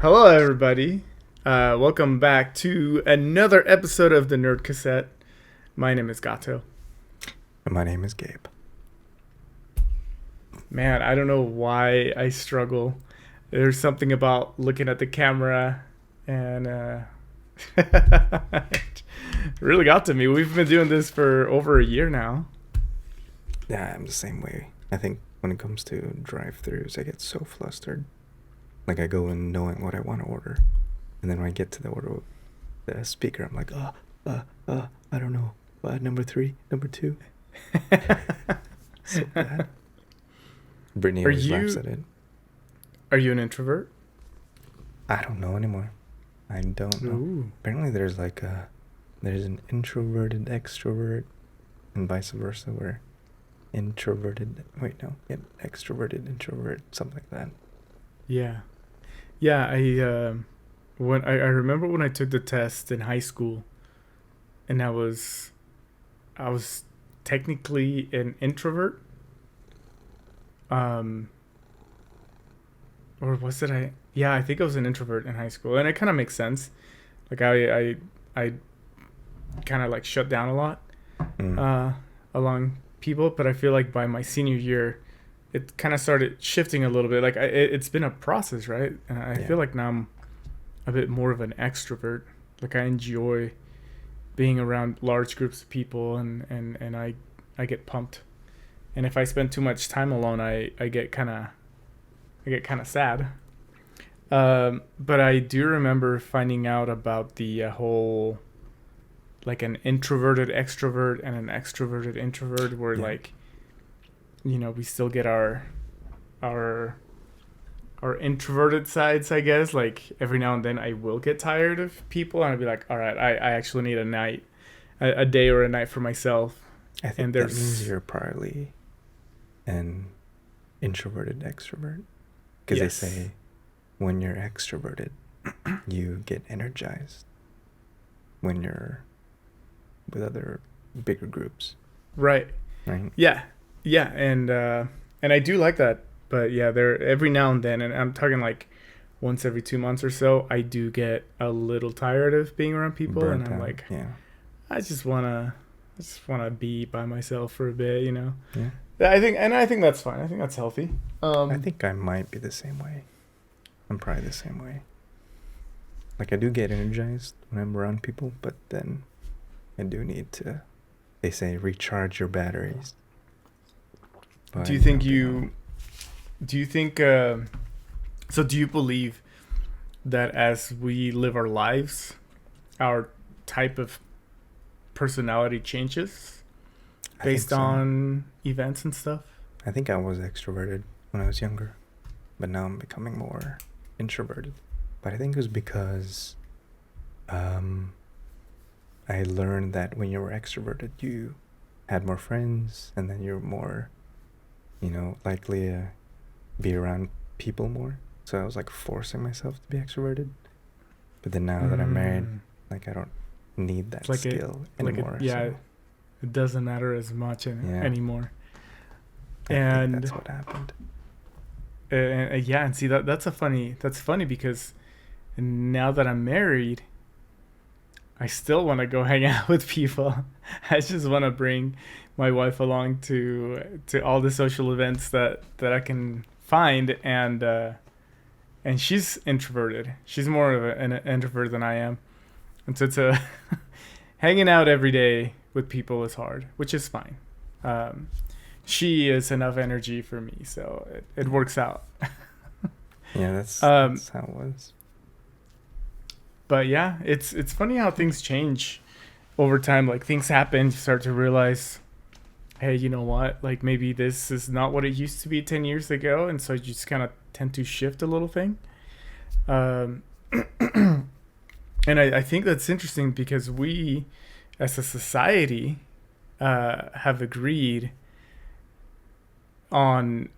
Hello, everybody. Welcome back to another episode of the Nerd Cassette. My name is Gato. And my name is Gabe. Man, I don't know why I struggle. There's something about looking at the camera and it really got to me. We've been doing this for over a year now. Yeah, I'm the same way. I think when it comes to drive-thrus, I get so flustered. Like I go in knowing what I want to order, and then when I get to the speaker, I'm like, I don't know. Number 3, number 2. So bad. Brittany always laughs at it. Are you an introvert? I don't know anymore. I don't know. Ooh. Apparently there's an introverted extrovert and vice versa, where extroverted introvert, something like that. Yeah. I remember when I took the test in high school, and I was technically an introvert. Or was it I? Yeah, I think I was an introvert in high school, and it kind of makes sense. Like I kind of like shut down a lot along people, but I feel like by my senior year, it kind of started shifting a little bit. Like it's been a process, right? And I feel like now I'm a bit more of an extrovert. Like I enjoy being around large groups of people, and I get pumped. And if I spend too much time alone, I get kind of sad. But I do remember finding out about the whole, like, an introverted extrovert and an extroverted introvert, where like, we still get our introverted sides, I guess. Like every now and then I will get tired of people, and I'll be like, all right, I actually need a day or a night for myself. I think that means you're probably an introverted extrovert, because they say when you're extroverted, you get energized when you're with other bigger groups. Right. Yeah, and I do like that. But yeah, there every now and then, and I'm talking like once every 2 months or so, I do get a little tired of being around people, and I'm like, I just wanna be by myself for a bit, Yeah. I think that's fine. I think that's healthy. I think I might be the same way. I'm probably the same way. Like I do get energized when I'm around people, but then I do need to, they say, recharge your batteries. But do you think so do you believe that as we live our lives, our type of personality changes based on events and stuff? I think I was extroverted when I was younger, but now I'm becoming more introverted. But I think it was because I learned that when you were extroverted, you had more friends, and then you're more, likely to be around people more. So I was like forcing myself to be extroverted. But then now that I'm married, like I don't need that skill anymore. It doesn't matter as much anymore. I think that's what happened. And see that's funny because now that I'm married, I still want to go hang out with people. I just want to bring my wife along to all the social events that I can find, and she's introverted. She's more of an introvert than I am, and so hanging out every day with people is hard, which is fine. She is enough energy for me, so it works out. Yeah, that's how it was. But yeah, it's funny how things change over time. Like things happen, you start to realize, hey, you know what? Like maybe this is not what it used to be 10 years ago, and so you just kind of tend to shift a little thing. And I think that's interesting because we, as a society, have agreed on.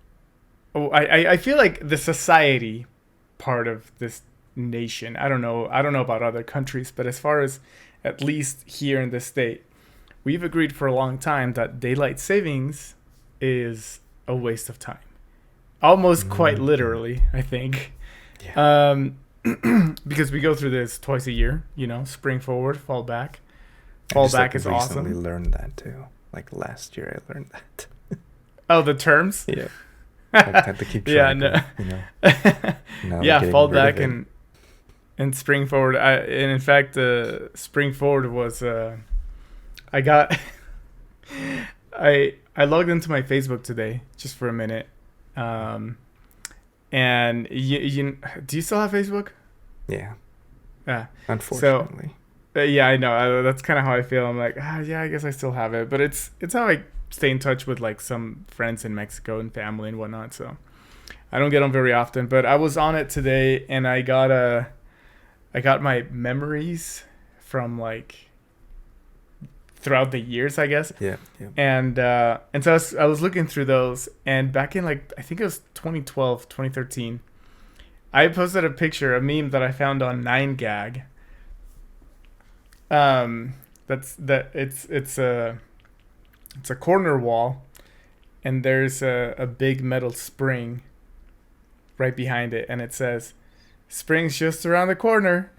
I feel like the society part of this nation, I don't know about other countries, but as far as at least here in the state, we've agreed for a long time that daylight savings is a waste of time. Almost quite literally, I think. Yeah. because we go through this twice a year, spring forward, fall back. I Fall just back like is recently awesome. learned that too. Like last year, I learned that. Oh, the terms? Yeah. Like had to keep track. Yeah, no. Now I'm Yeah, getting fall rid of back it. and spring forward. And in fact, spring forward was I got I logged into my Facebook today just for a minute. And do you still have Facebook? Yeah. Yeah. So Unfortunately. yeah, I know. That's kind of how I feel. I'm like, yeah, I guess I still have it, but it's how I stay in touch with like some friends in Mexico and family and whatnot. So I don't get on very often, but I was on it today, and I got my memories from like throughout the years, I guess. Yeah. Yeah. And so I was looking through those, and back in like I think it was 2012, 2013, I posted a picture, a meme that I found on 9gag. It's a corner wall, and there's a big metal spring right behind it, and it says, "Spring's just around the corner."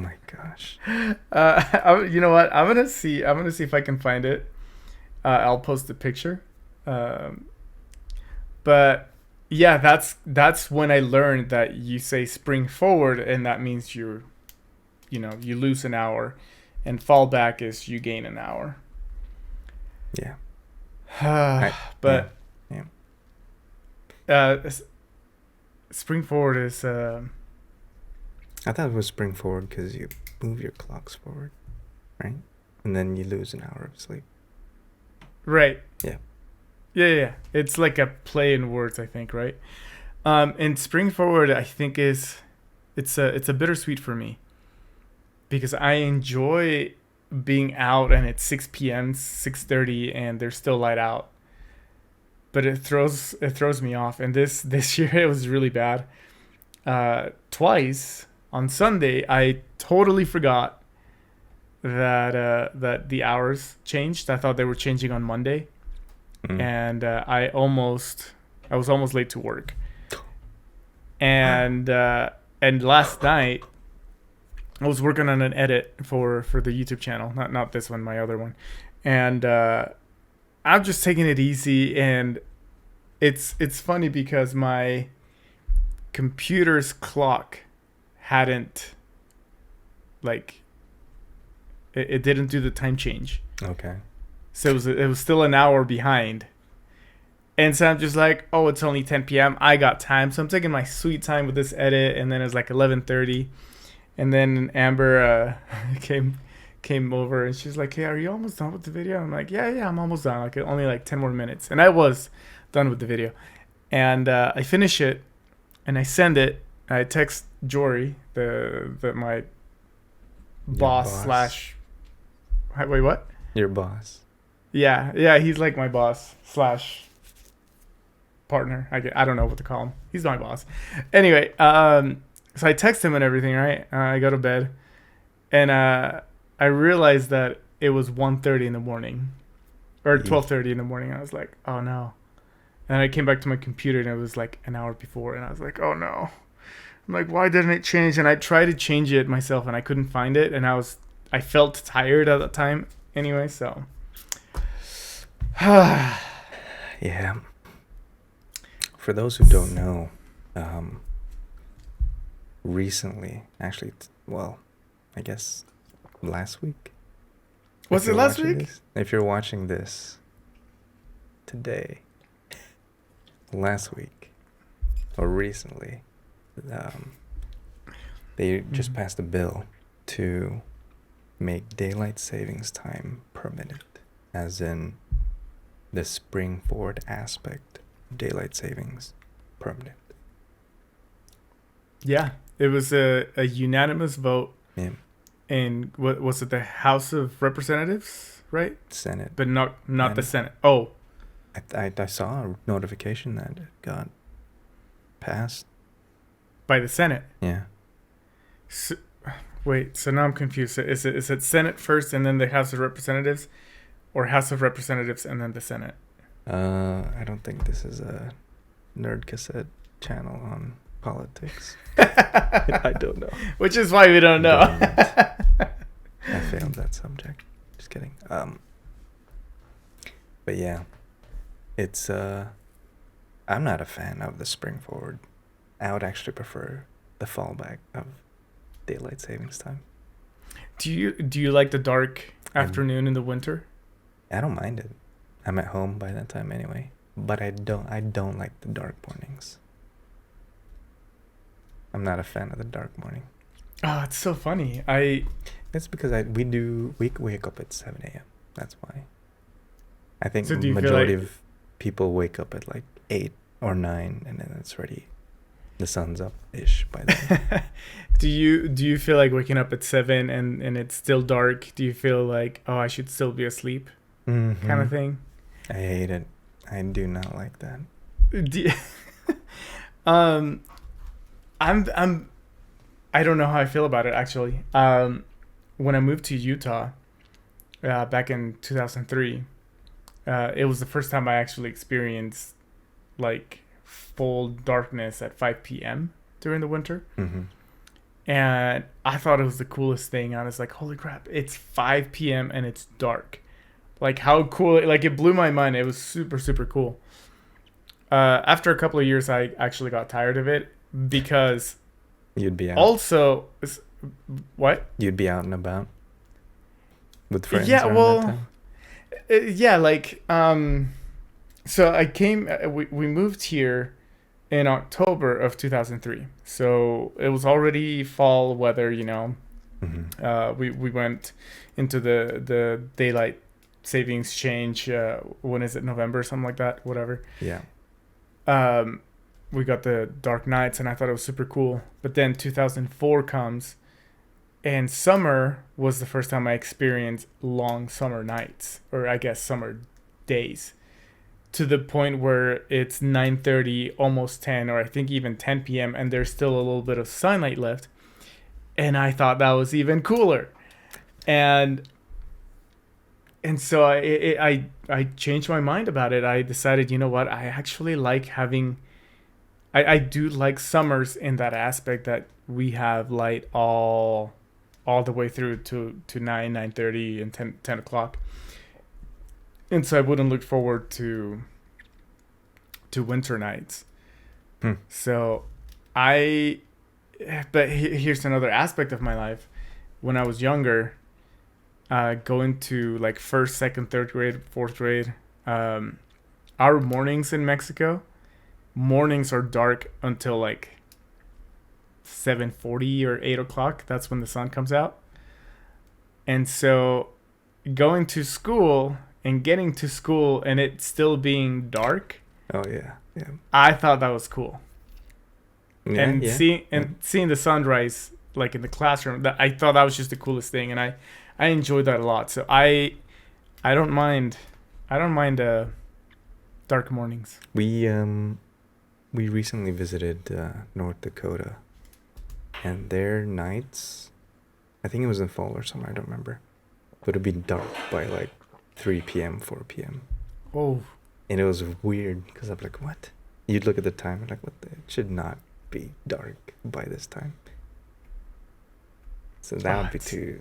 Oh my gosh. You know what? I'm gonna see if I can find it. I'll post a picture. But yeah, that's when I learned that you say spring forward, and that means you lose an hour, and fall back is you gain an hour. Yeah. But yeah. spring forward is I thought it was spring forward because you move your clocks forward, right? And then you lose an hour of sleep. right. Yeah. Yeah. It's like a play in words, I think, right? And spring forward, I think it's a bittersweet for me, because I enjoy being out and it's 6 p.m., 6:30, and there's still light out. But it throws me off, and this year it was really bad. Twice on Sunday, I totally forgot that the hours changed. I thought they were changing on Monday, and I was almost late to work. And last night, I was working on an edit for the YouTube channel, not this one, my other one, and I'm just taking it easy, and it's funny because my computer's clock hadn't it didn't do the time change, Okay. so it was still an hour behind. And so I'm just like, oh, it's only 10 p.m. I got time, so I'm taking my sweet time with this edit. And then it's like 11:30, and then Amber came over, and she's like, "Hey, are you almost done with the video?" I'm like, "Yeah, I'm almost done. Like only like 10 more minutes." And I was done with the video, and I finish it, and I send it. I text Jory, my boss slash. Wait, what? Your boss. Yeah, he's like my boss slash partner. I don't know what to call him. He's my boss. Anyway, so I text him and everything, right? I go to bed, and I realized that it was 1:30 in the morning, or 12:30 in the morning. I was like, oh no. And I came back to my computer, and it was like an hour before, and I was like, oh no. I'm like, why didn't it change? And I tried to change it myself, and I couldn't find it, and I felt tired at the time anyway, so. Yeah. For those who don't know, recently, actually, I guess last week. Was it last week? If you're watching this today, last week, or recently, they just passed a bill to make daylight savings time permanent, as in the spring forward aspect of daylight savings permanent. Yeah, it was a unanimous vote. Yeah. In what was it, the House of Representatives, right? Senate. But not the Senate. Oh, I saw a notification that it got passed. by the Senate. Yeah. So, wait, so now I'm confused. Is it Senate first and then the House of Representatives, or House of Representatives and then the Senate? I don't think this is a Nerd Cassette channel on politics. I don't know. Which is why we don't know. I failed that subject. Just kidding. But yeah, it's I'm not a fan of the spring forward. I would actually prefer the fallback of daylight savings time. Do you like the dark afternoon in the winter? I don't mind it. I'm at home by that time anyway. But I don't like the dark mornings. I'm not a fan of the dark morning. Oh, it's so funny. It's because we wake up at 7 a.m. That's why. I think So do the you feel majority like- of people wake up at like 8 or 9, and then it's ready. The sun's up-ish by then. Do you feel like waking up at 7 and it's still dark? Do you feel like, oh, I should still be asleep, Mm-hmm. kind of thing? I hate it. I do not like that. I don't know how I feel about it actually. When I moved to Utah, back in 2003, it was the first time I actually experienced like full darkness at 5 p.m. during the winter. Mm-hmm. And I thought it was the coolest thing. I was like, holy crap, it's 5 p.m. and it's dark. Like, how cool. Like, it blew my mind. It was super, super cool. After a couple of years, I actually got tired of it because You'd be out. also, what? You'd be out and about with friends. Yeah, around well, that time. Yeah, like, so I came, we moved here in October of 2003. So it was already fall weather, you know. Mm-hmm. We went into the daylight savings change. When is it? November, something like that. Whatever. Yeah. We got the dark nights, and I thought it was super cool. But then 2004 comes, and summer was the first time I experienced long summer nights, or I guess summer days, to the point where it's 9:30, almost 10, or I think even 10 p.m., and there's still a little bit of sunlight left. And I thought that was even cooler. And so I changed my mind about it. I decided, you know what, I actually like having... I do like summers in that aspect that we have light all the way through to 9:30 and 10 o'clock. And so I wouldn't look forward to winter nights. So but here's another aspect of my life. When I was younger, going to like first, second, third grade, fourth grade, our mornings in Mexico, mornings are dark until like 7:40 or 8 o'clock. That's when the sun comes out. And so going to school and getting to school and it still being dark, Oh yeah. Yeah. I thought that was cool. Yeah, And yeah. seeing the sunrise like in the classroom, that I thought that was just the coolest thing, and I enjoyed that a lot. So I don't mind dark mornings. We recently visited North Dakota, and their nights, I think it was in fall or summer, I don't remember, but it'd be dark by like 3 p.m., 4 p.m. Oh, And it was weird because I'm like, what? You'd look at the time and like, what? It should not be dark by this time. So that would be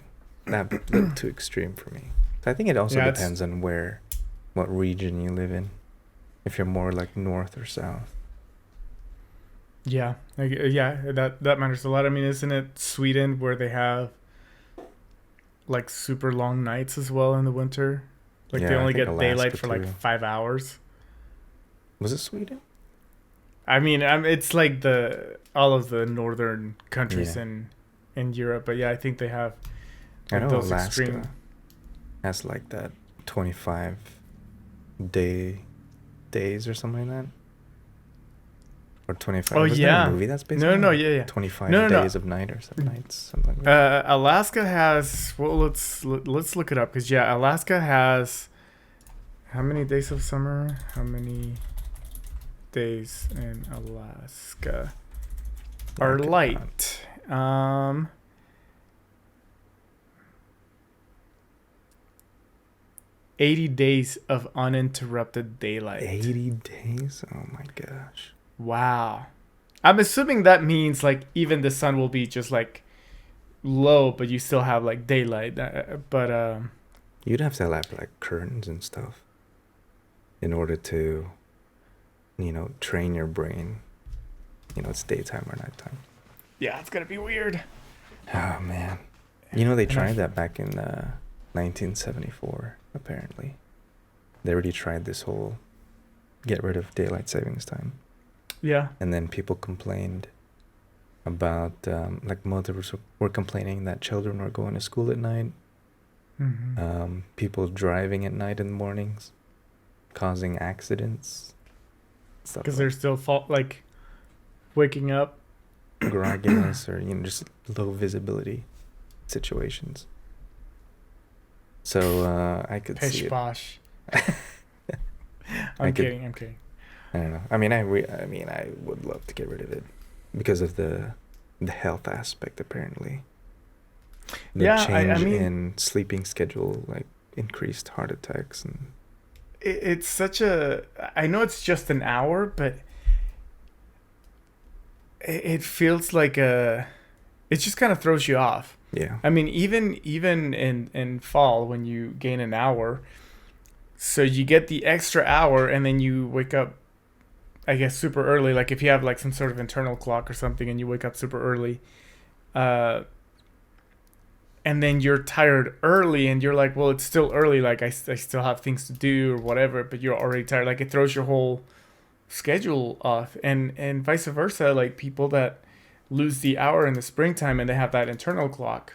that'd be a little too extreme for me. So I think it also depends on what region you live in. If you're more like north or south. yeah, that matters a lot. I mean, isn't it Sweden where they have like super long nights as well in the winter? Like Yeah, they I only think get daylight Alaska for like too. 5 hours. Was it Sweden? I mean, it's like all of the northern countries Yeah. in Europe, but yeah, I think they have I know those Alaska extreme. has like that 25 days or something like that. Or 25. Oh, Wasn't yeah. there a movie that's based No, on no, it? yeah. 25 No. days of night or some nights, something like that. Alaska has, well, let's look it up, because yeah, Alaska has how many days of summer? How many days in Alaska are Look it light? 80 days of uninterrupted daylight. 80 days? Oh my gosh. Wow. I'm assuming that means like even the sun will be just like low, but you still have like daylight. But You'd have to have like curtains and stuff in order to, train your brain. It's daytime or nighttime. yeah, it's gonna be weird. Oh man, they And tried that back in 1974. Apparently, they already tried this whole get rid of daylight savings time, Yeah. and then people complained about like mothers were complaining that children were going to school at night. People driving at night in the mornings, causing accidents, stuff Because like they're still like waking up. grogginess or just low visibility situations. So I could see Pish it. posh. I I'm could- kidding. I'm kidding. I don't know. I mean, I would love to get rid of it because of the health aspect. Apparently, the Yeah, change I mean, in sleeping schedule, like increased heart attacks and it's such a. I know it's just an hour, but it feels like a. It just kind of throws you off. yeah, I mean, even in fall when you gain an hour, so you get the extra hour and then you wake up, I guess, super early. Like if you have like some sort of internal clock or something and you wake up super early, and then you're tired early and you're like, well, it's still early. Like I still have things to do or whatever, but you're already tired. Like it throws your whole schedule off, and vice versa. Like people that lose the hour in the springtime and they have that internal clock,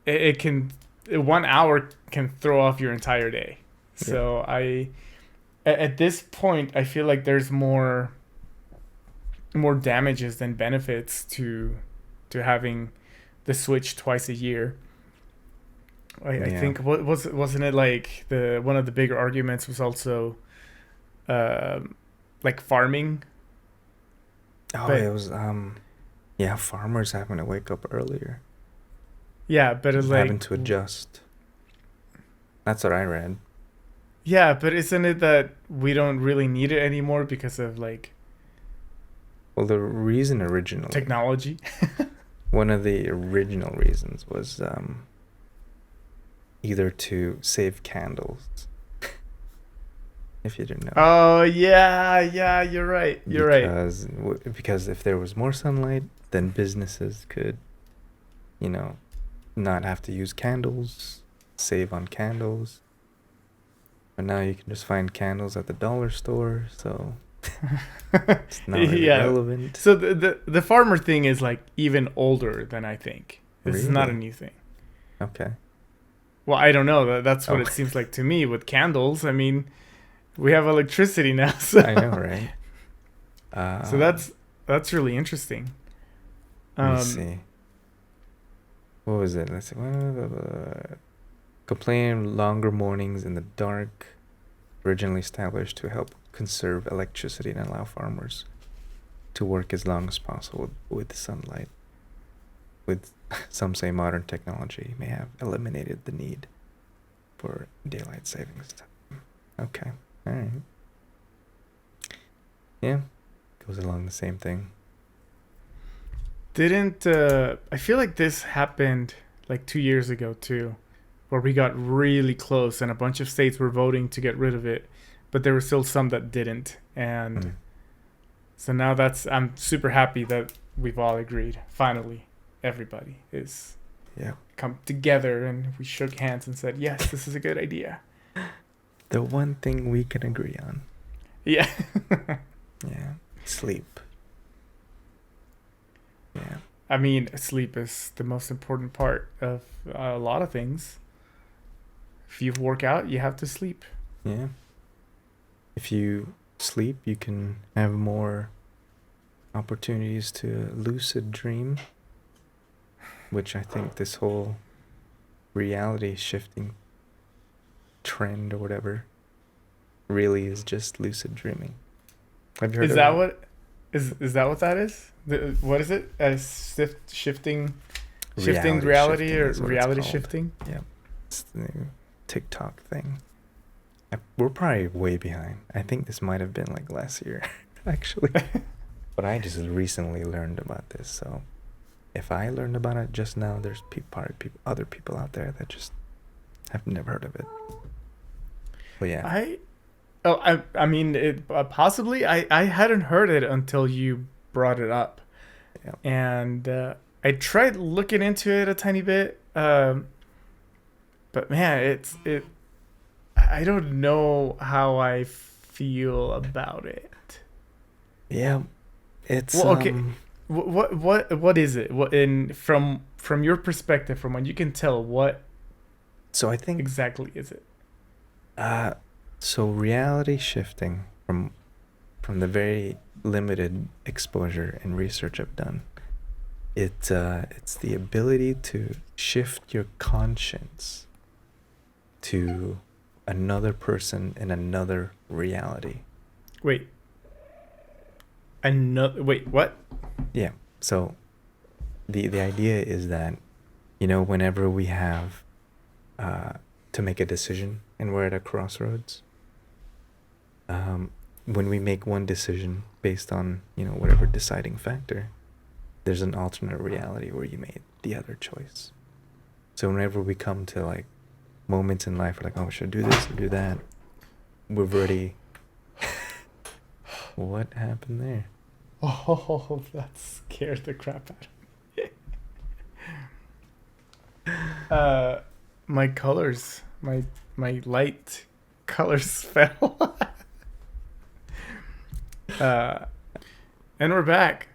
it can 1 hour can throw off your entire day. So at this point I feel like there's more damages than benefits to having the switch twice a year. I think wasn't it like the one of the bigger arguments was also like farming. Oh, But- it was farmers having to wake up earlier, Yeah, but it's like having to adjust. That's what I read. yeah, but isn't it that we don't really need it anymore because of like Well, the reason originally, technology? one of the original reasons was either to save candles. If you didn't know. Oh yeah, you're right. You're right. Because if there was more sunlight, then businesses could, not have to use candles, save on candles. But now you can just find candles at the dollar store, so it's not really Yeah. relevant. So the farmer thing is like even older than I think. This is not a Really? new thing. Okay. Well, I don't know. That's what Oh. it seems like to me with candles. I mean, we have electricity now, so I know, right? so that's really interesting. Let me see. What was it? Let's see. Complaining longer mornings in the dark, originally established to help conserve electricity and allow farmers to work as long as possible with sunlight. With some say modern technology may have eliminated the need for daylight savings time. Okay. All right. Yeah. Goes along the same thing. Didn't I feel like this happened like 2 years ago too, where we got really close and a bunch of states were voting to get rid of it, but there were still some that didn't, and so now I'm super happy that we've all agreed. Finally, everybody is come together and we shook hands and said, yes, this is a good idea. The one thing we can agree on. Yeah. Yeah. Sleep. Yeah. I mean, sleep is the most important part of a lot of things. If you work out, you have to sleep. Yeah. If you sleep, you can have more opportunities to lucid dream, which I think this whole reality shifting trend or whatever really is just lucid dreaming. Have you heard Is of that it? what is that what that is? What is it? Shifting reality shifting or is what it's reality called. shifting? Yeah. It's the new TikTok thing. We're probably way behind. I think this might have been like last year. actually. But I just recently learned about this, so if I learned about it just now, there's other people out there that just have never heard of it. But yeah. I mean, possibly I hadn't heard it until you brought it up, Yeah. and I tried looking into it a tiny bit, but man, it. I don't know how I feel about it. Yeah. It's Well, okay. What is it? What in from your perspective, from what you can tell, what so I think exactly is it? so reality shifting from the very limited exposure and research I've done, it's the ability to shift your conscience to another person in another reality. Wait. Wait, what? Yeah. So the idea is that, whenever we have to make a decision and we're at a crossroads, when we make one decision based on, whatever deciding factor, there's an alternate reality where you made the other choice. So whenever we come to like moments in life, we're like, oh, should I do this or do that? We've already. What happened there? Oh, that scared the crap out of me. My colors, my light colors fell. And we're back.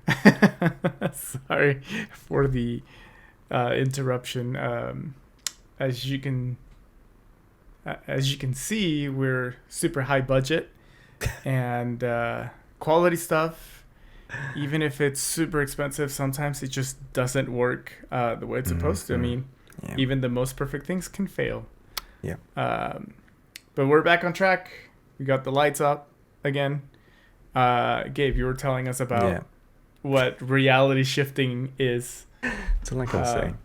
Sorry for the interruption. As you can see, we're super high budget and quality stuff. Even if it's super expensive, sometimes it just doesn't work the way it's supposed to. I mean, even the most perfect things can fail. Yeah. But we're back on track. We got the lights up again. Gabe, you were telling us about what reality shifting is. So like I was saying,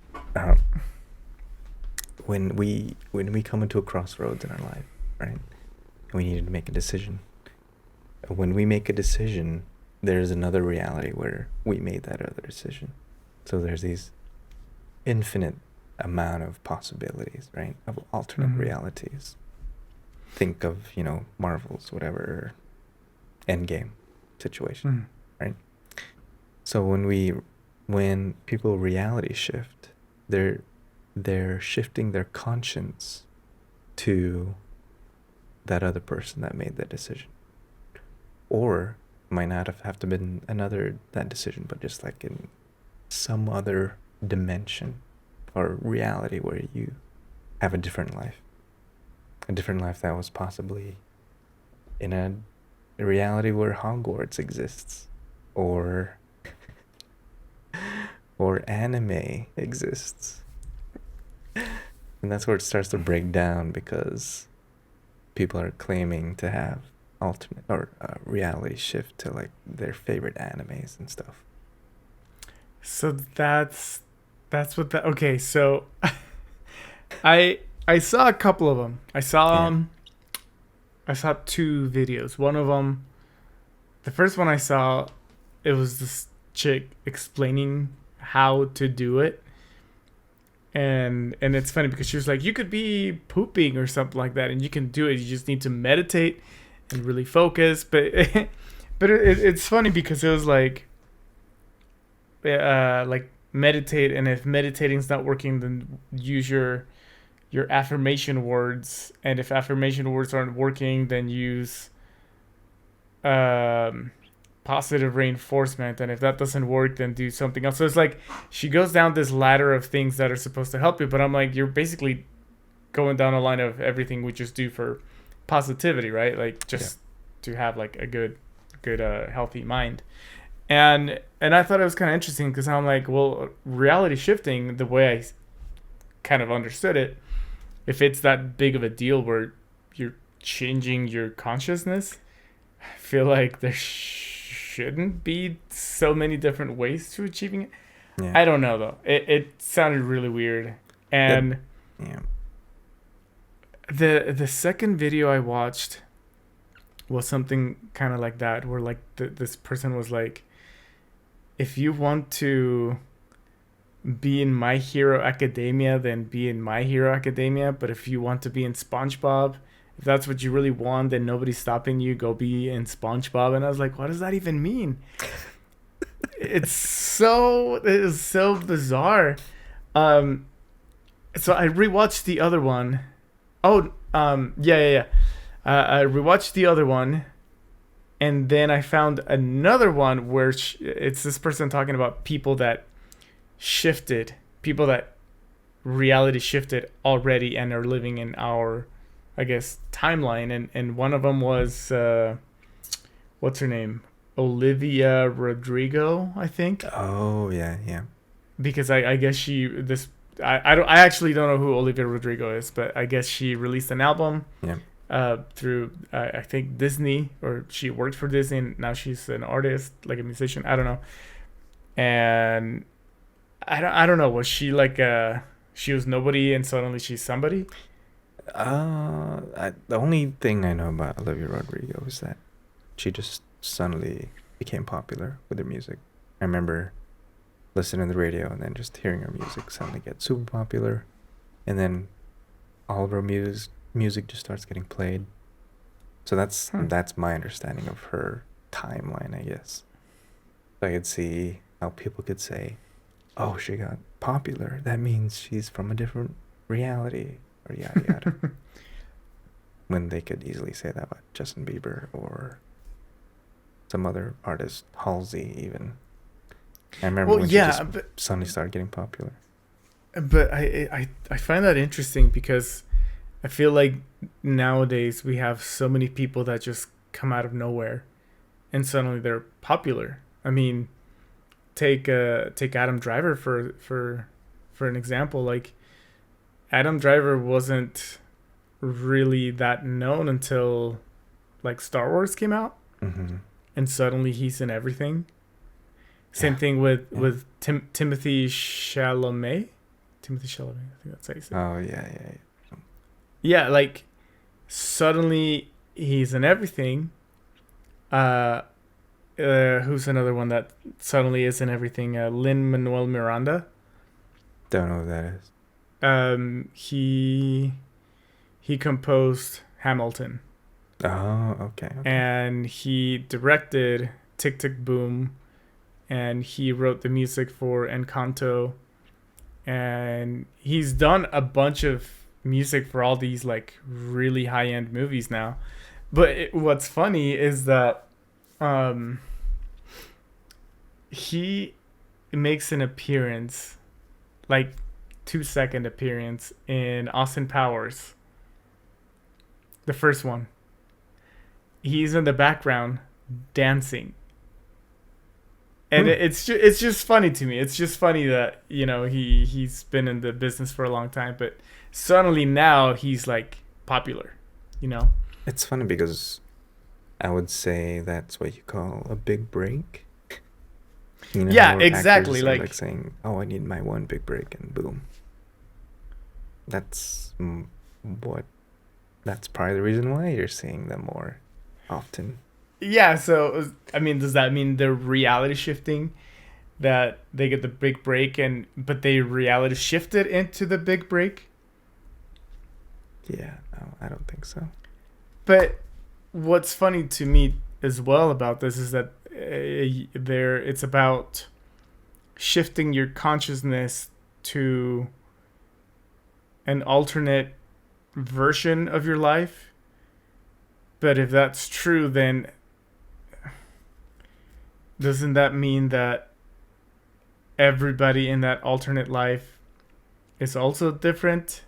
when we come into a crossroads in our life, right? We need to make a decision. When we make a decision, there's another reality where we made that other decision. So there's these infinite amount of possibilities, right? Of alternate realities. Think of, Marvel's whatever Endgame situation, right? So when people reality shift, they're shifting their conscience to that other person that made that decision. Or might not have to been that decision, but just like in some other dimension or reality where you have a different life that was possibly in a reality where Hogwarts exists, or anime exists. And that's where it starts to break down, because people are claiming to have alternate or reality shift to like their favorite animes and stuff. So that's what that. Okay, so I saw a couple of them. I saw two videos. One of them, the first one I saw, it was this chick explaining how to do it. And it's funny because she was like, you could be pooping or something like that, and you can do it. You just need to meditate and really focus. But it's funny because it was like meditate, and if meditating's not working, then use your affirmation words, and if affirmation words aren't working, then use positive reinforcement, and if that doesn't work, then do something else. So it's like she goes down this ladder of things that are supposed to help you, but I'm like, you're basically going down a line of everything we just do for positivity, right? Like just to have like a good healthy mind. And I thought it was kind of interesting because I'm like, well, reality shifting, the way I kind of understood it, if it's that big of a deal where you're changing your consciousness, I feel like there shouldn't be so many different ways to achieving it. Yeah. I don't know though. It sounded really weird. And the second video I watched was something kind of like that, where like this person was like, if you want to be in My Hero Academia, then be in My Hero Academia. But if you want to be in SpongeBob, if that's what you really want, then nobody's stopping you. Go be in SpongeBob. And I was like, what does that even mean? It is so bizarre. So I rewatched the other one. Oh, yeah. I rewatched the other one, and then I found another one where it's this person talking about people that reality shifted already and are living in our, I guess, timeline. And one of them was, what's her name? Olivia Rodrigo, I think. Oh, yeah. Because I guess I actually don't know who Olivia Rodrigo is, but I guess she released an album. Yeah. Through I think Disney, or she worked for Disney, and now she's an artist, like a musician. I don't know. And I don't know. Was she like she was nobody and suddenly she's somebody? The only thing I know about Olivia Rodrigo is that she just suddenly became popular with her music. I remember listening to the radio and then just hearing her music suddenly get super popular, and then all of her music just starts getting played. So that's my understanding of her timeline, I guess. So I could see how people could say, oh, she got popular, that means she's from a different reality, or yada yada. When they could easily say that about Justin Bieber or some other artist, Halsey even. I remember when she just suddenly started getting popular. But I find that interesting because I feel like nowadays we have so many people that just come out of nowhere and suddenly they're popular. I mean, take Adam Driver for an example. Like, Adam Driver wasn't really that known until like Star Wars came out, and suddenly he's in everything. Same thing with Timothy Chalamet. Timothy Chalamet, I think that's how you say it. Oh yeah. Yeah, like suddenly he's in everything. Who's another one that suddenly is in everything? Lin-Manuel Miranda. Don't know who that is. He composed Hamilton. Oh, okay. And he directed Tick Tick Boom, and he wrote the music for Encanto, and he's done a bunch of music for all these like really high-end movies now. But what's funny is that he makes an appearance, like 2-second appearance, in Austin Powers, the first one. He's in the background dancing, and it's just funny to me. It's just funny that, you know, he's been in the business for a long time, but suddenly now he's like popular, you know. It's funny because I would say that's what you call a big break. You know, yeah, exactly. Like saying, "Oh, I need my one big break," and boom. That's That's probably the reason why you're seeing them more often. Yeah. So I mean, does that mean they're reality shifting? That they get the big break, but they reality shifted into the big break? Yeah, no, I don't think so. But what's funny to me as well about this is that it's about shifting your consciousness to an alternate version of your life. But if that's true, then doesn't that mean that everybody in that alternate life is also different?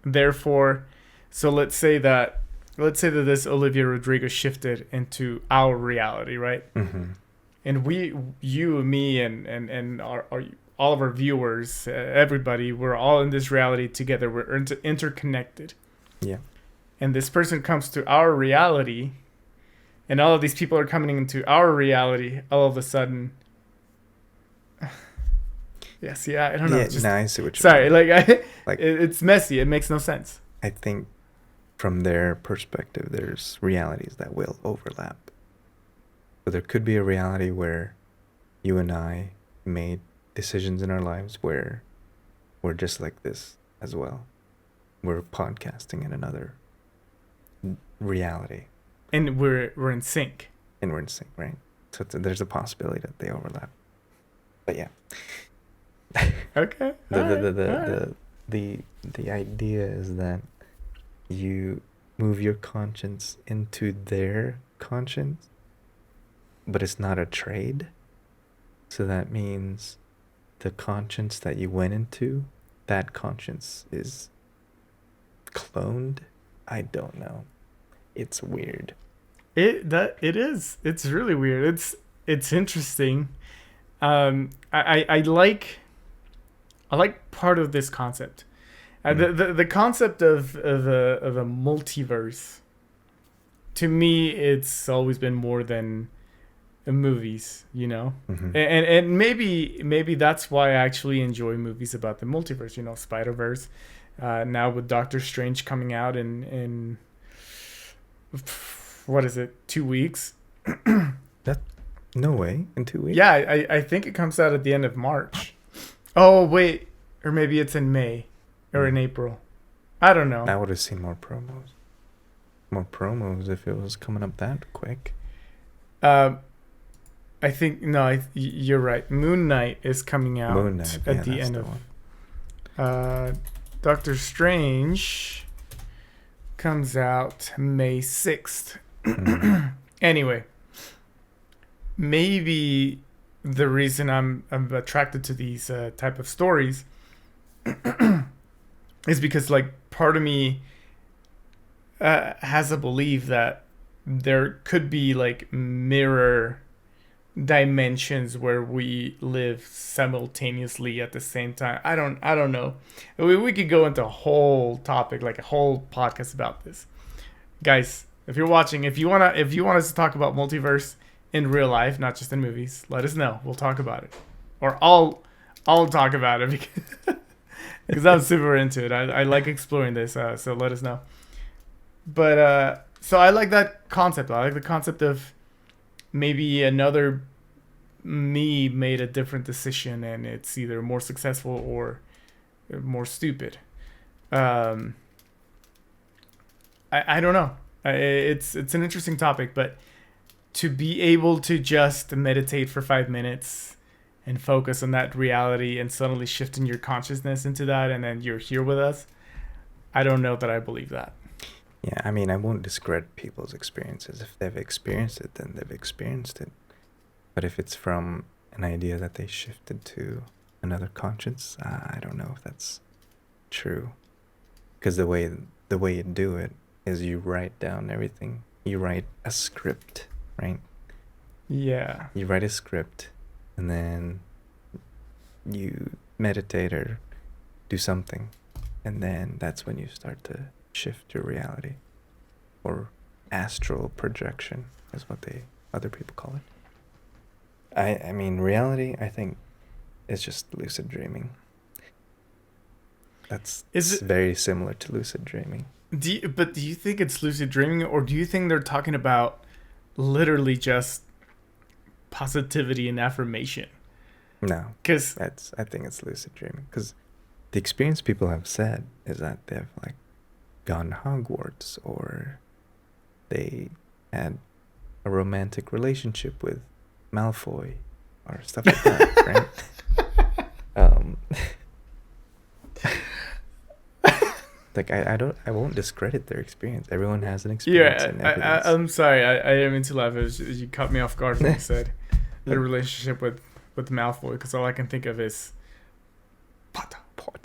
Therefore, so let's say that this Olivia Rodrigo shifted into our reality, right? Mm-hmm. And you, me, and all of our viewers, everybody, we're all in this reality together. We're interconnected. Yeah. And this person comes to our reality, and all of these people are coming into our reality all of a sudden. Yes, yeah, I don't know. Yeah, I see what you're sorry, saying. like it's messy. It makes no sense. I think from their perspective, there's realities that will overlap. But there could be a reality where you and I made decisions in our lives where we're just like this as well. We're podcasting in another reality. And we're in sync. And we're in sync, right? So there's a possibility that they overlap. But yeah. Okay. The idea is that you move your conscience into their conscience, but it's not a trade. So that means the conscience that you went into, that conscience is cloned. I don't know. It's weird. It is. It's really weird. It's interesting. I like part of this concept. The concept of a multiverse. To me, it's always been more than movies, you know. Mm-hmm. And maybe that's why I actually enjoy movies about the multiverse. You know, Spider-Verse. Now with Doctor Strange coming out in what is it, 2 weeks? No way, in 2 weeks? Yeah, I think it comes out at the end of March. Oh, wait. Or maybe it's in May or in April. I don't know. I would have seen more promos. More promos if it was coming up that quick. I think, no, you're right. Moon Knight is coming out at the end of... Doctor Strange comes out May 6th. Anyway, maybe the reason I'm attracted to these type of stories is because, like, part of me has a belief that there could be like mirror dimensions where we live simultaneously at the same time. I don't know. We could go into a whole topic, like a whole podcast about this. Guys, if you're watching, if you want us to talk about multiverse in real life, not just in movies, let us know. We'll talk about it. Or I'll talk about it because I'm super into it. I like exploring this, so let us know. But so I like that concept. I like the concept of maybe another me made a different decision and it's either more successful or more stupid. I don't know. It's an interesting topic, but to be able to just meditate for 5 minutes and focus on that reality and suddenly shifting your consciousness into that and then you're here with us, I don't know that I believe that. Yeah, I mean, I won't discredit people's experiences. If they've experienced it, then they've experienced it. But if it's from an idea that they shifted to another conscience, I don't know if that's true. Because the way you do it is you write down everything. You write a script, right? Yeah. You write a script, and then you meditate or do something, and then that's when you start to shift your reality, or astral projection is what other people call it. I mean, reality, I think, is just lucid dreaming. It's very similar to lucid dreaming. Do you think it's lucid dreaming, or do you think they're talking about literally just positivity and affirmation? No, because I think it's lucid dreaming. Because the experience people have said is that they've like gone to Hogwarts, or they had a romantic relationship with Malfoy, or stuff like that, right? Like I won't discredit their experience. Everyone has an experience. Yeah, I'm sorry. I didn't mean to laugh. You caught me off guard when you said the relationship with Malfoy, because all I can think of is Potter.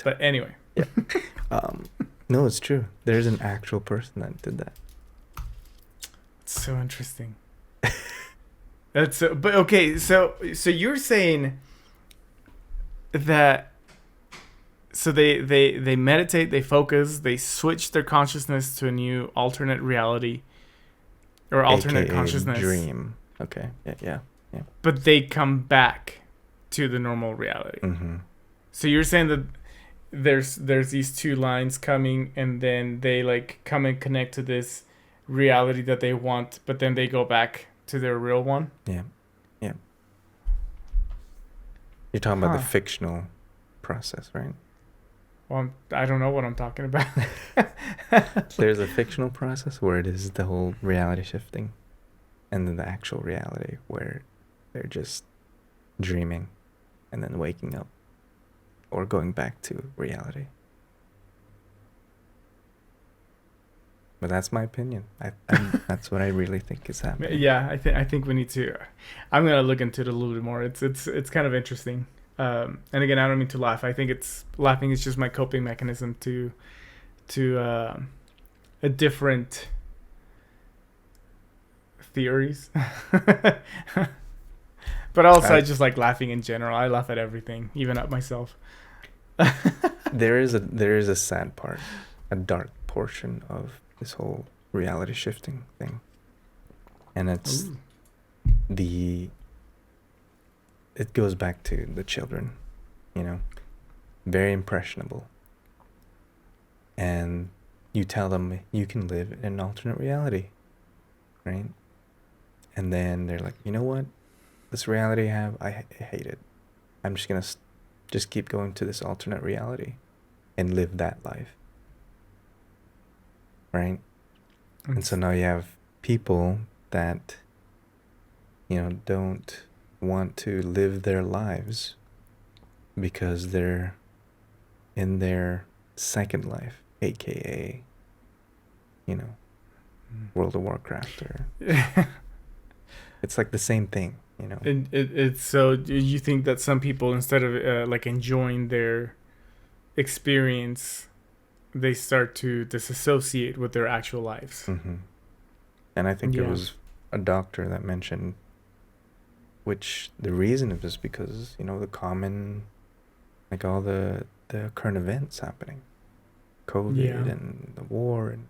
But anyway. Yeah. No, it's true. There's an actual person that did that. It's so interesting. But okay. So you're saying that. So they meditate, they focus, they switch their consciousness to a new alternate reality, or alternate AKA consciousness. Dream. Okay. Yeah. But they come back to the normal reality. Mm-hmm. So you're saying that there's these two lines coming, and then they like come and connect to this reality that they want, but then they go back to their real one. Yeah. Yeah. You're talking about the fictional process, right? Well, I don't know what I'm talking about. There's a fictional process where it is the whole reality shifting, and then the actual reality where they're just dreaming and then waking up or going back to reality. But that's my opinion. That's what I really think is happening. Yeah, I think we need to. I'm gonna look into it a little bit more. It's kind of interesting. And again, I don't mean to laugh. I think laughing is just my coping mechanism to a different theories. But also, I just like laughing in general. I laugh at everything, even at myself. There is a sad part, a dark portion of this whole reality shifting thing, and it's it goes back to the children, very impressionable, and you tell them you can live in an alternate reality, right? And then they're like, you know what, this reality I have, I hate it. I'm just gonna just keep going to this alternate reality and live that life, right? And so now you have people that don't want to live their lives because they're in their second life, aka World of Warcraft, or it's like the same thing. And it's so you think that some people, instead of like enjoying their experience, they start to disassociate with their actual lives. Mm-hmm. And I think it was a doctor that mentioned, which the reason it was because the common, like all the current events happening, COVID and the war, and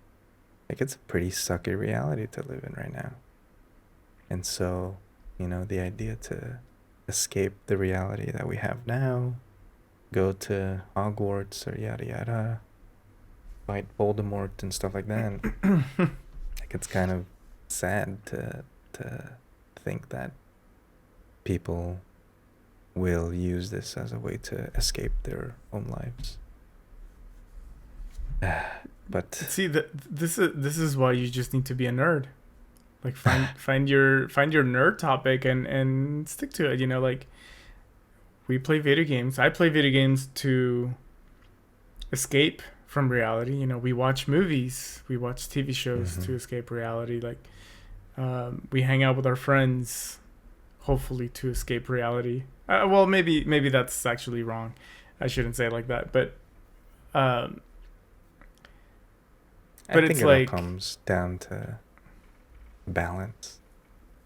like it's a pretty sucky reality to live in right now. And so the idea to escape the reality that we have now, go to Hogwarts or yada yada, fight Voldemort and stuff like that. Like it's kind of sad to think that people will use this as a way to escape their own lives. But see, this is why you just need to be a nerd. Like find your nerd topic and stick to it. Like we play video games. I play video games to escape from reality. We watch movies, we watch TV shows to escape reality. Like we hang out with our friends, hopefully to escape reality. Well, maybe that's actually wrong. I shouldn't say it like that. But I think it all comes down to balance.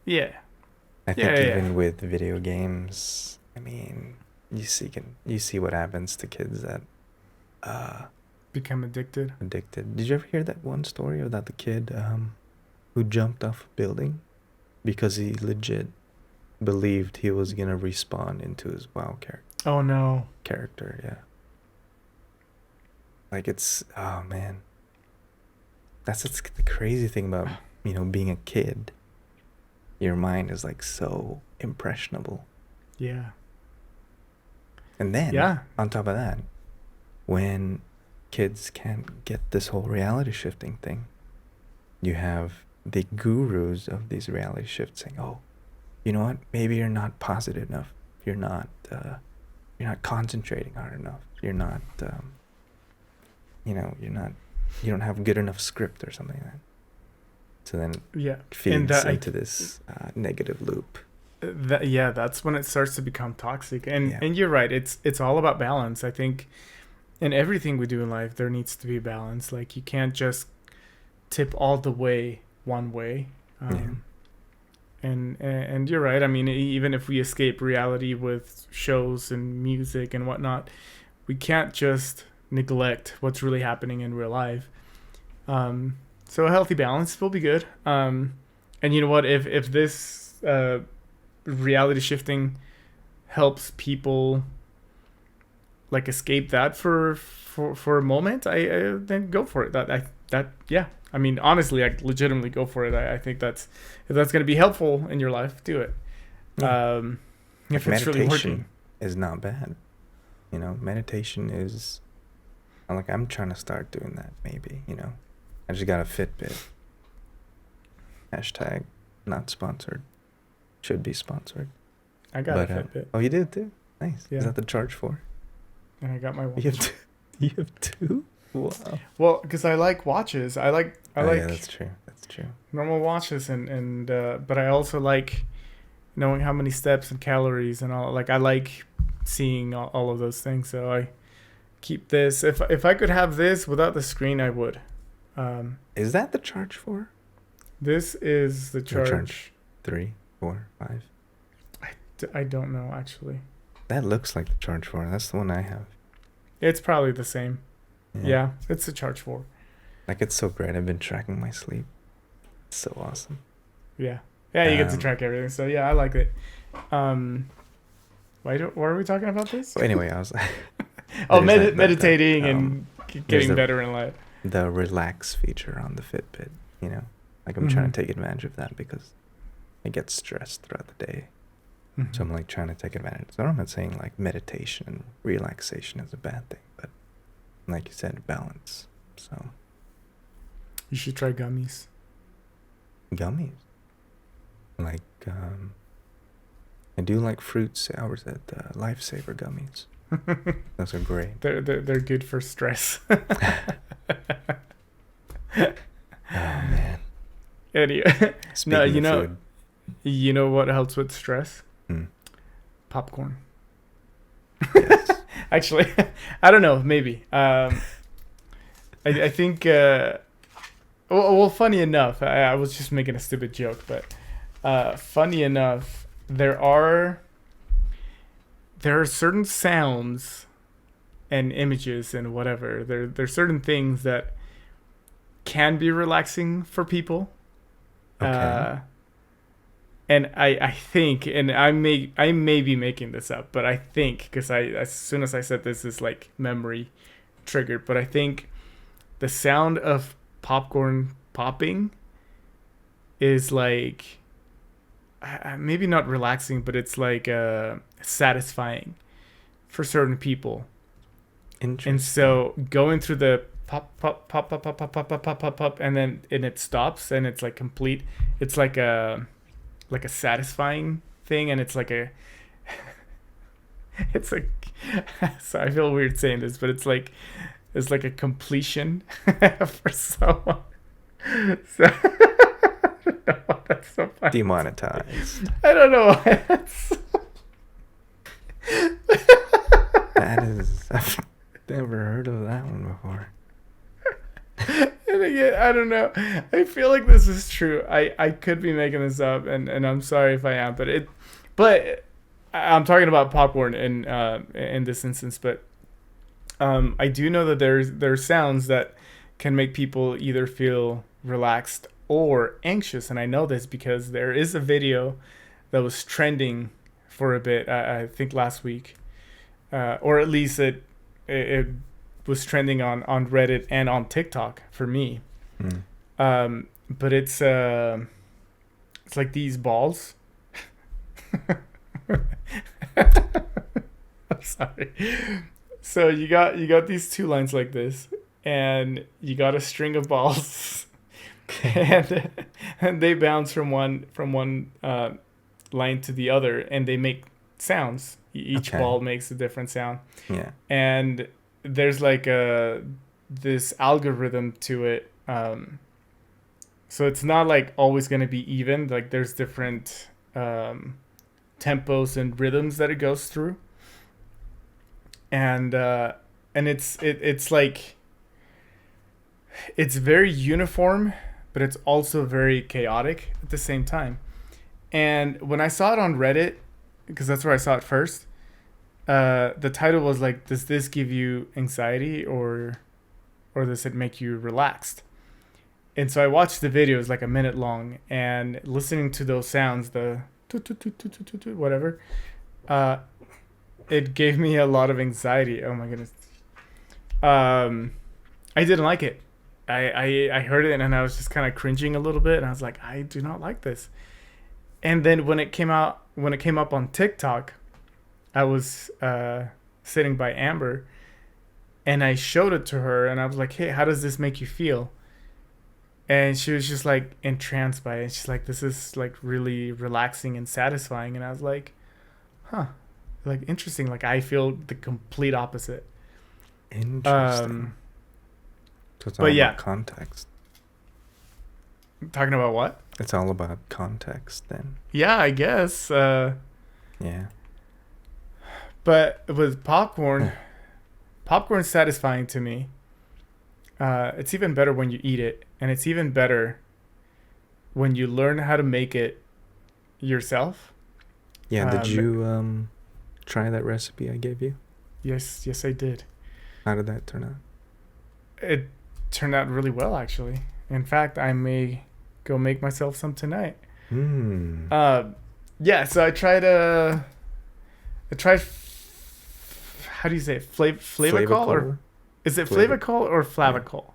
Yeah. I think even with video games, I mean, you see what happens to kids that become addicted. Did you ever hear that one story about the kid who jumped off a building because he legit believed he was gonna respawn into his WoW character? Oh no. Character, yeah. Like oh man. That's the crazy thing about being a kid. Your mind is like so impressionable. Yeah. And then on top of that, when kids can't get this whole reality shifting thing, you have the gurus of these reality shifts saying, oh, you know what, maybe you're not positive enough, you're not concentrating hard enough, you're not you don't have good enough script or something like that. So then feeds into this negative loop. That's when it starts to become toxic. And you're right, it's all about balance. I think in everything we do in life, there needs to be balance. Like you can't just tip all the way one way. And you're right. I mean, even if we escape reality with shows and music and whatnot, we can't just neglect what's really happening in real life. So a healthy balance will be good. And you know what? If this reality shifting helps people like escape that for a moment, I then go for it. Yeah. I mean, honestly, I legitimately go for it. I think that's, if that's going to be helpful in your life, do it. Yeah. If Like it's really working. meditation is not bad. You know, meditation is, like, I'm trying to start doing that maybe, you know. I just got a Fitbit. Hashtag not sponsored. Should be sponsored. I got a Fitbit. Oh, you did too? Nice. Yeah. Is that the charge for? And I got my watch. You have two? Wow. Well, because I like watches. I like Yeah, that's true. That's true. normal watches, and but I also like knowing how many steps and calories and all. Like, I like seeing all of those things. So I keep this. If I could have this without the screen, I would. Is that the charge 4? This is the charge. 3, 4, 5. I don't know, actually. That looks like the charge 4. That's the one I have. It's probably the same. Yeah, it's the charge 4. Like, it's so great. I've been tracking my sleep. It's so awesome. Yeah. Yeah, you get to track everything. So yeah, I like it. Why are we talking about this? Well, anyway, I was meditating and getting better in life. The relax feature on the Fitbit, you know, like I'm trying to take advantage of that because I get stressed throughout the day. So I'm like trying to take advantage. So I'm not saying like meditation and relaxation is a bad thing, but like you said, balance. So you should try gummies. Gummies? Like, I do like fruit sours at Lifesaver gummies. Those are great. They're good for stress. Oh man. Anyway, Speaking of food. You know what helps with stress? Popcorn. Yes. Actually, I don't know. Maybe. I think. Well, funny enough, I was just making a stupid joke, but funny enough, there are certain sounds and images and whatever. There's certain things that can be relaxing for people. Okay. And I think, and I may be making this up, but I think, because as soon as I said this is like memory triggered, but I think the sound of popcorn popping is like, maybe not relaxing, but it's like satisfying for certain people. Interesting. And so going through the pop pop pop pop pop pop pop pop pop pop pop, and then it stops and it's like complete. It's like a satisfying thing, and it's like a it's like so I feel weird saying this, but it's like a completion for someone. So I don't know why that's so funny. Demonetized. I don't know why that's That is, I've never heard of that one before. And again, I don't know. I feel like this is true. I could be making this up, and I'm sorry if I am, but I'm talking about popcorn in this instance. But I do know that there's sounds that can make people either feel relaxed or anxious, and I know this because there is a video that was trending for a bit. I think last week, or at least it was trending on Reddit and on TikTok for me. But it's like these balls. I'm sorry. So you got these two lines like this, and you got a string of balls, and they bounce from one line to the other, and they make sounds. Each ball makes a different sound. Yeah. And there's like this algorithm to it. So it's not like always going to be even. Like there's different tempos and rhythms that it goes through. And it's like, it's very uniform, but it's also very chaotic at the same time. And when I saw it on Reddit, because that's where I saw it first, the title was like, does this give you anxiety or does it make you relaxed? And so I watched the video. It was like a minute long, and listening to those sounds, the whatever, it gave me a lot of anxiety. Oh my goodness. I didn't like it. I heard it and I was just kind of cringing a little bit, and I was like, I do not like this. And then when it came up on TikTok, I was sitting by Amber, and I showed it to her, and I was like, hey, how does this make you feel? And she was just like entranced by it. She's like, this is like really relaxing and satisfying. And I was like, huh, like interesting. Like I feel the complete opposite. Interesting. So it's all but yeah. about context. Talking about what? It's all about context then. Yeah, I guess. Yeah. But with popcorn, popcorn's satisfying to me. It's even better when you eat it, and it's even better when you learn how to make it yourself. Yeah, did you try that recipe I gave you? Yes, I did. How did that turn out? It turned out really well, actually. In fact, I may go make myself some tonight. Yeah, so I tried how do you say it? Flavacol, or is it Flavacol or Flavacol?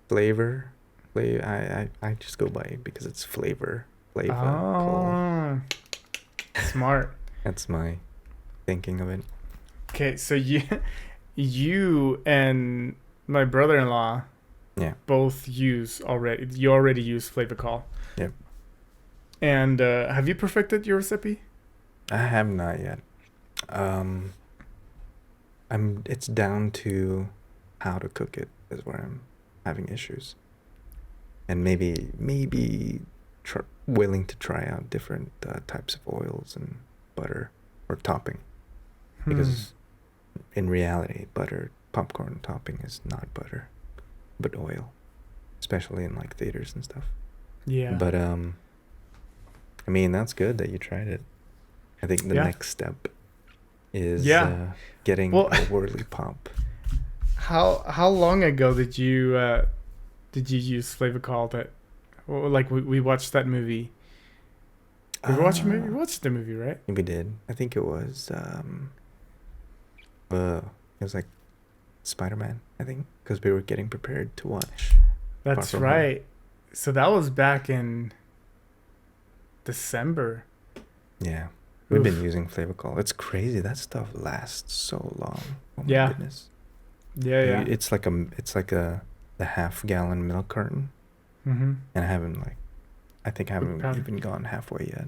Flavor. I just go by it because it's flavor. Oh, smart. That's my thinking of it. Okay, so you and my brother-in-law both you already use Flavacol. Yep. And have you perfected your recipe? I have not yet. It's down to how to cook it is where I'm having issues. And maybe willing to try out different types of oils and butter or topping. Because in reality, popcorn topping is not butter, but oil, especially in like theaters and stuff. Yeah. But I mean, that's good that you tried it. I think the next step is getting a whirly pop. How long ago did you use Flavacol? That like we watched that movie. We watched the movie, right? We did. I think it was like Spider-Man, I think, because we were getting prepared to watch. That's right. So that was back in December. Yeah. We've been using Flavacol. It's crazy. That stuff lasts so long. Oh my goodness. Yeah. It's like the half-gallon milk carton. Mm-hmm. And I haven't even gone halfway yet.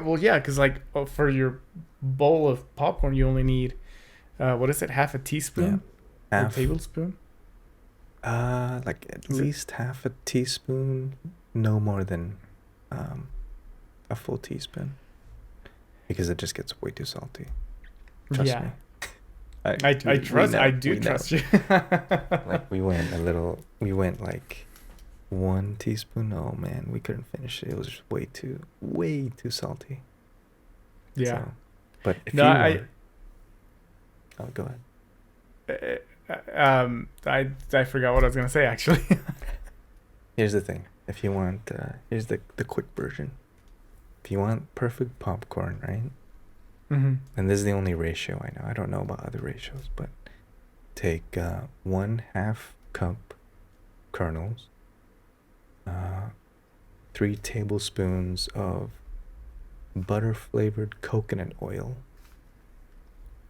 Well, yeah, because like for your bowl of popcorn, you only need what is it? Half a teaspoon? Yeah. A tablespoon? Like at least half a teaspoon. No more than a full teaspoon. Because it just gets way too salty. Trust me. I trust you. Like we went like 1 teaspoon. Oh man, we couldn't finish it. It was just way too salty. Yeah. So, but if go ahead. I forgot what I was gonna say actually. Here's the thing. If you want, here's the quick version. If you want perfect popcorn, right? Mm-hmm. And this is the only ratio I know. I don't know about other ratios, but take 1/2 cup kernels, 3 tablespoons of butter-flavored coconut oil.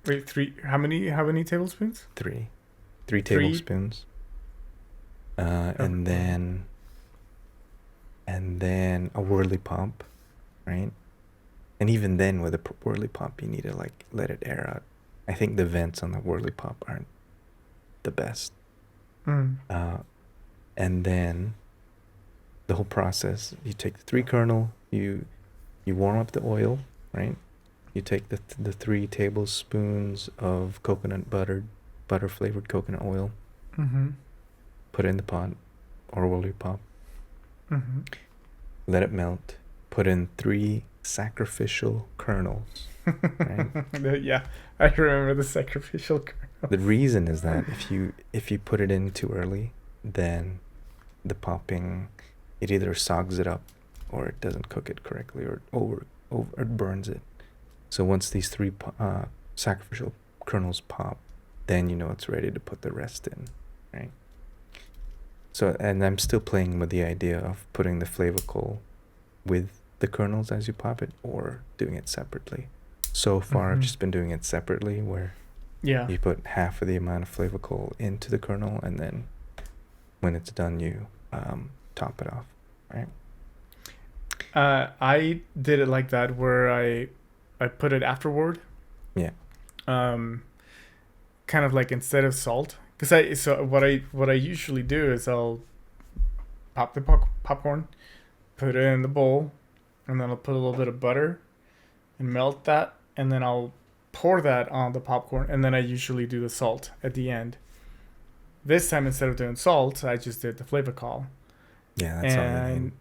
Wait, 3? How many tablespoons? 3 tablespoons. And then a whirly pop, right? And even then, with a whirly pop, you need to like let it air out. I think the vents on the whirly pop aren't the best. And then the whole process: you take the 3 kernel, you warm up the oil, right? You take the 3 tablespoons of butter flavored coconut oil. Mm-hmm. Put it in the pot or whirly pop. Mm-hmm. Let it melt. Put in 3 sacrificial kernels. Right? Yeah, I remember the sacrificial kernel. The reason is that if you put it in too early, then the popping, it either sogs it up or it doesn't cook it correctly or it burns it. So once these three sacrificial kernels pop, then you know it's ready to put the rest in, right? So, and I'm still playing with the idea of putting the flavorcoal with the kernels as you pop it, or doing it separately. So far, I've just been doing it separately, where you put half of the amount of flavorcoal into the kernel, and then when it's done, you top it off, right? I did it like that, where I put it afterward. Yeah. Kind of like instead of salt, because what I usually do is I'll pop the popcorn, put it in the bowl, and then I'll put a little bit of butter and melt that, and then I'll pour that on the popcorn, and then I usually do the salt at the end. This time, instead of doing salt, I just did the flavor call. Yeah, that's all you need.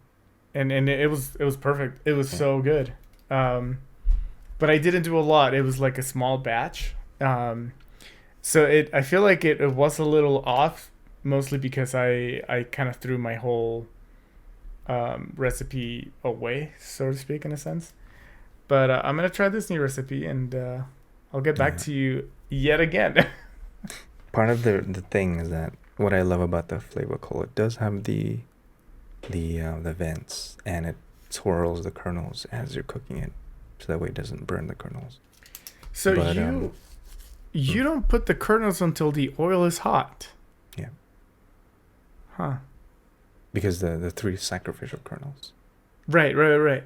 And it was perfect. It was so good. But I didn't do a lot. It was like a small batch. So I feel like it was a little off, mostly because I kind of threw my whole recipe away, so to speak, in a sense. But I'm gonna try this new recipe, and I'll get back to you yet again. Part of the thing is that what I love about the flavorcoal, it does have the vents, and it swirls the kernels as you're cooking it, so that way it doesn't burn the kernels. So but, you don't put the kernels until the oil is hot. Yeah. Huh. Because the three sacrificial kernels. Right. Right.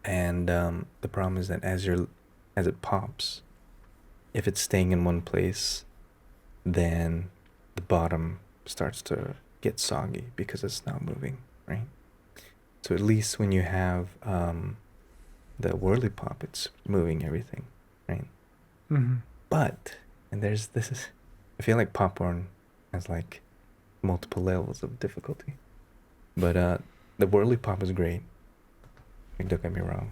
And the problem is that as it pops, if it's staying in one place, then the bottom starts to get soggy because it's not moving, right? So at least when you have the whirly pop, it's moving everything, right? Mm-hmm. But, and I feel like popcorn has like multiple levels of difficulty. But the whirly pop is great. Don't get me wrong.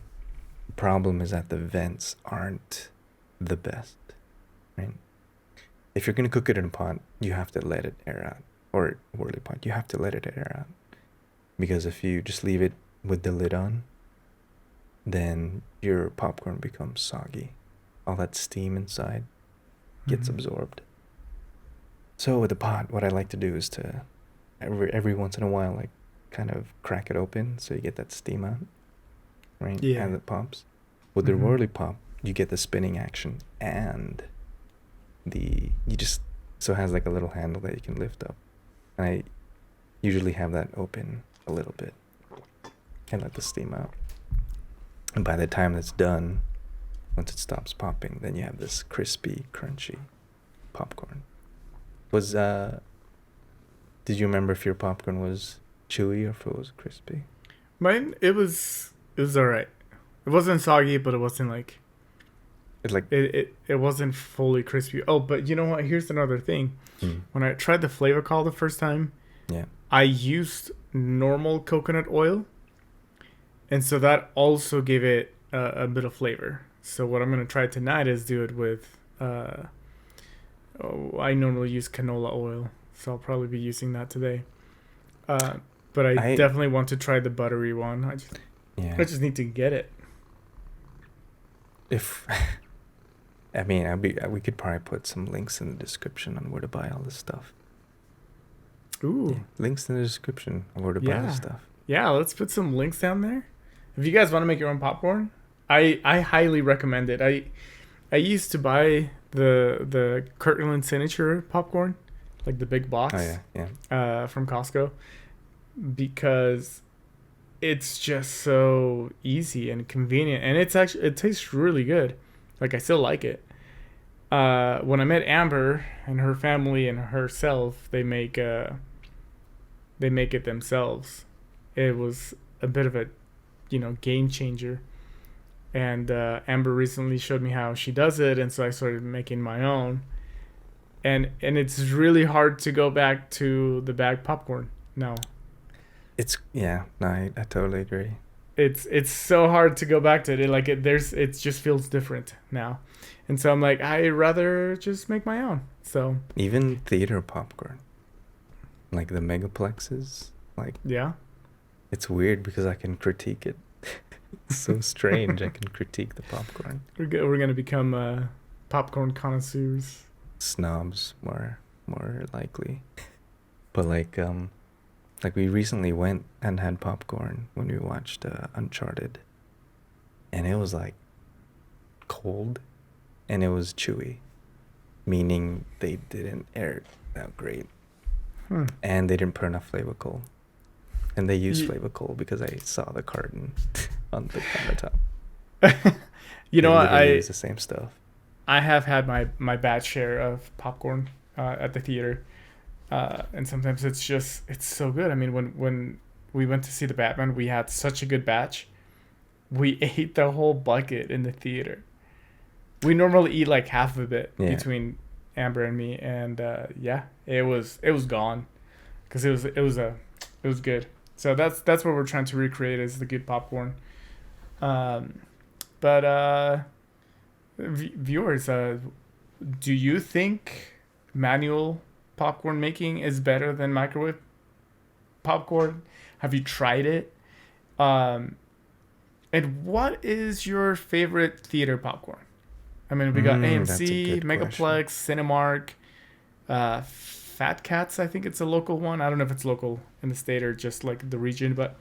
The problem is that the vents aren't the best, right? If you're going to cook it in a pot, you have to let it air out. Or whirly pot, you have to let it air out. Because if you just leave it with the lid on, then your popcorn becomes soggy. All that steam inside gets absorbed. So with the pot, what I like to do is to every once in a while, like kind of crack it open so you get that steam out, right? Yeah. And it pops. With the whirly pop, you get the spinning action, and so it has like a little handle that you can lift up. And I usually have that open a little bit and let the steam out. And by the time it's done, once it stops popping, then you have this crispy, crunchy popcorn. Did you remember if your popcorn was chewy or if it was crispy? Mine, it was alright. It wasn't soggy, but it wasn't like it wasn't fully crispy. Oh, but you know what? Here's another thing. When I tried the flavor call the first time, I used normal coconut oil, and so that also gave it a bit of flavor. So what I'm gonna try tonight is do it with I normally use canola oil, so I'll probably be using that today. But I definitely want to try the buttery one. I just need to get it. We could probably put some links in the description on where to buy all this stuff. Ooh. Yeah, links in the description on where to buy this stuff. Yeah, let's put some links down there. If you guys want to make your own popcorn, I highly recommend it. I used to buy the Kirtland Signature popcorn, like the big box. From Costco, because it's just so easy and convenient, and it tastes really good. Like, I still like it. When I met Amber and her family and herself, they make it themselves. It was a bit of a, game changer. And Amber recently showed me how she does it, and so I started making my own. And it's really hard to go back to the bag popcorn now. I totally agree. It's so hard to go back to it. It just feels different now. And so I'm like, I'd rather just make my own. So even theater popcorn, like the megaplexes, it's weird because I can critique it. It's so strange. I can critique the popcorn. We're gonna become popcorn connoisseurs. Snobs more likely. But like we recently went and had popcorn when we watched Uncharted, and it was like cold, and it was chewy, meaning they didn't air it out great, and they didn't put enough flavorcoal, and they used flavorcoal because I saw the carton on the top. You know what? I use the same stuff. I have had my bad share of popcorn at the theater, and sometimes it's so good. I mean, when we went to see the Batman, we had such a good batch. We ate the whole bucket in the theater. We normally eat like half of it between Amber and me, and it was gone because it was good. So that's what we're trying to recreate is the good popcorn. But viewers, do you think manual popcorn making is better than microwave popcorn? Have you tried it? And what is your favorite theater popcorn? I mean, we got AMC, Megaplex, Cinemark, Fat Cats. I think it's a local one. I don't know if it's local in the state or just like the region, but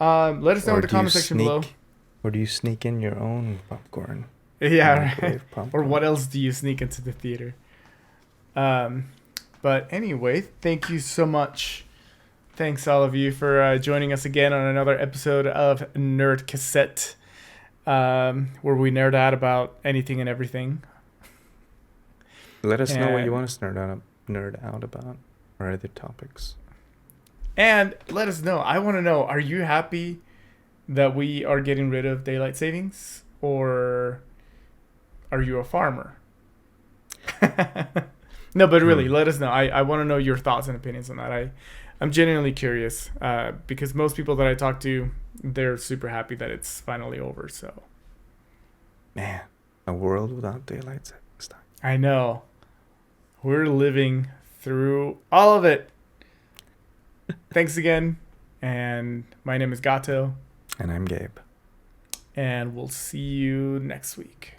let us know in the comment section below. Or do you sneak in your own popcorn? Yeah, right. Or what else do you sneak into the theater? But anyway, thank you so much. Thanks all of you for joining us again on another episode of Nerd Cassette, where we nerd out about anything and everything. Let us know what you want us to nerd out about, or other topics. And let us know. I want to know, are you happy that we are getting rid of daylight savings, or are you a farmer? No, but really, let us know. I want to know your thoughts and opinions on that. I'm genuinely curious because most people that I talk to, they're super happy that it's finally over. So, man, a world without daylight savings time. I know. We're living through all of it. Thanks again. And my name is Gato. And I'm Gabe. And we'll see you next week.